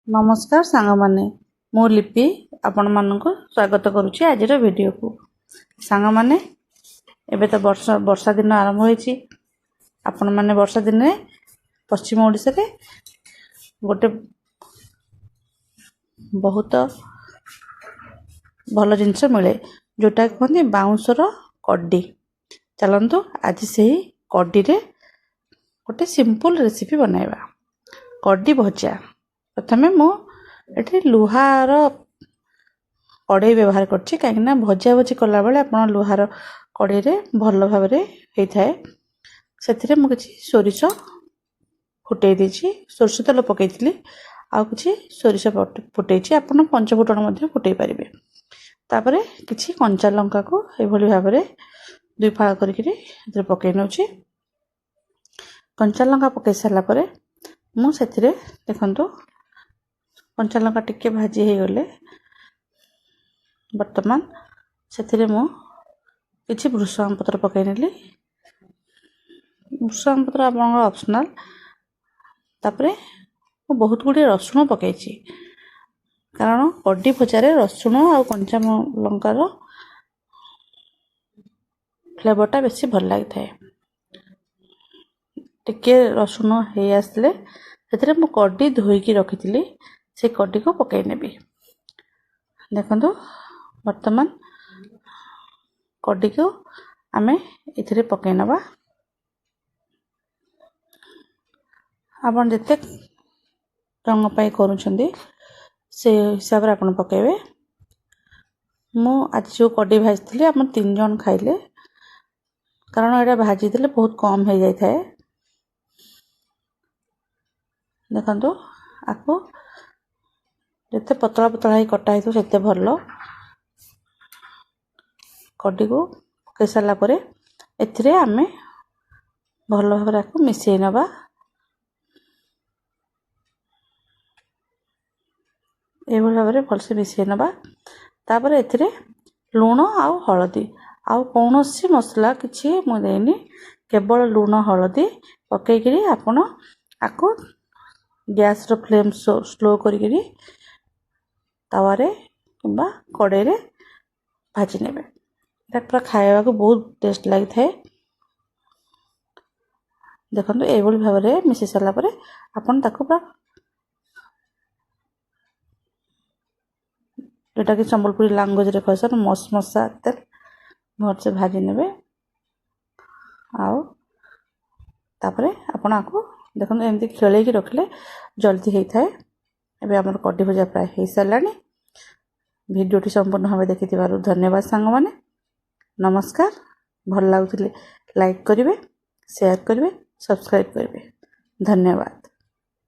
नमस्कार सांग माने मु लिपि आपण मानक स्वागत करुच्ची आज वीडियो को सांग माने एबे तो वर्षा दिन आरंभ होईची आपण माने वर्षा दिन में पश्चिम ओडिशा रे गोटे बहुत भल जिनस मिले जोटा कहते बाउंसर कड्डी चलतु आज से कड्डी रे गोटे सिंपल रेसिपी बनाइबा कड्डी भजा प्रथमे मुझे लुहार कड़े व्यवहार करछि कहीं भजा भजी कला बेले आपण लुहार कड़े रे भल भाव होता है से मुझे सोरिष फुटे देछि सोरिष तेल पकईली आउ कि सोरिष फुटे आपण पंचफुटन फुटे पारे तापर किछि कंचा लंका को एभली भाव में दुई फाड़ करके पकई नौछि कंचा लंका पकई सारा पर मुझे देखंतु कंचा लंका टिके भाजी हो गले वर्तमान से किछि भृषंग पत्र पकई नेली भृषंग पत्र आप ऑप्शनल तापरे बहुत गुड़े रसुण पकई कारण कड्डी भजारे रसुण आ कंचा लंकार फ्लेवरटा बेसी भल लगी था टिके रसुण हो आसले से मु कड्डी धोईकी रखी से कड्डी को पकई नेबी देखंतु वर्तमान कड्डी को आमे इथिरे पकई नबा आपण जते रंग पाई करूछंदी से हिसाब रे आपण पकेबे मु आज जो कड्डी भाजथिली आपण 3 जन खाइले कारण एटा भाजी देले बहुत कम हो जाय थाए देखंतु आपको जिते पतला पतला ही कटा है तो भल कड्डी को पकई सारा पर एथिरे आमे भल भाव को मिसई नबा एभल भाव में भलसे मिसई नबा तापर एथिरे लुण आउ हळदी आउ कौनसी मसला किछि मु देनी केवल लुण हळदी पकईकरी आपण आको गैस रो फ्लेम स्लो करी तावारे किंबा कड़े रे भाजी नेबे पूरा खाइबा को बहुत टेस्ट लगी थाए देखो ये भाव में मिसई सारा पर आपन ताको पूरा जोटा कि संबलपुरी लैंग्वेज रे कहसन मस मसा तेल भर से भाजी नेबे आउ तापरे आपन आको देखो एमती खेले की रखले जल्दी होता है एबे हमर कड्डी भजा प्राय हो सारानी वीडियोटी संपूर्ण भाव देखि धन्यवाद सांग माने नमस्कार भल लागुथिले लाइक करिवे शेयर करिवे सब्सक्राइब करिवे धन्यवाद।